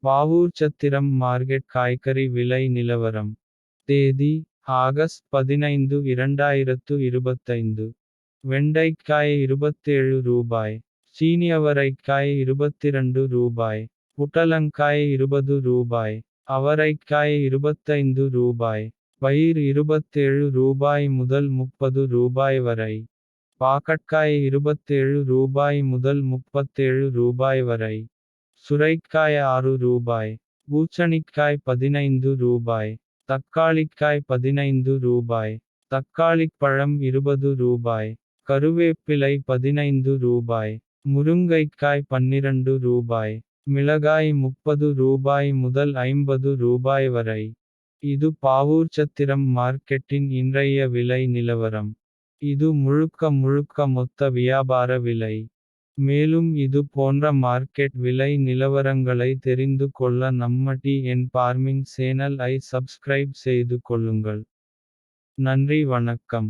Pavoorchatram market காய்கறி விலை நிலவரம். தேதி ஆகஸ்ட் 15 2025. வெண்டைக்காய் 27 ரூபாய். சீனியவரைக்காய் 22 ரூபாய். புடலங்காய் 20 ரூபாய். அவரைக்காய் 25 ரூபாய். பயிர் 27 ரூபாய் முதல் 30 ரூபாய் வரை. பாகற்காய் 27 ரூபாய் முதல் 37 ரூபாய் வரை. சுரைக்காய் 6 ரூபாய். பூசணிக்காய் 15 ரூபாய். தக்காளிக்காய் 15 ரூபாய். தக்காளிப்பழம் 20 ரூபாய். கருவேப்பிலை 15 ரூபாய். முருங்கைக்காய் 12 ரூபாய். மிளகாய் 30 ரூபாய் முதல் 50 ரூபாய் வரை. இது பாவூர்சத்திரம் மார்க்கெட்டின் இன்றைய விலை நிலவரம். இது முழுக்க மொத்த வியாபார விலை. மேலும் இது போன்ற மார்க்கெட் விலை நிலவரங்களை தெரிந்து கொள்ள நம்ம TN Farming சேனல் ஐ சப்ஸ்கிரைப் செய்து கொள்ளுங்கள். நன்றி வணக்கம்.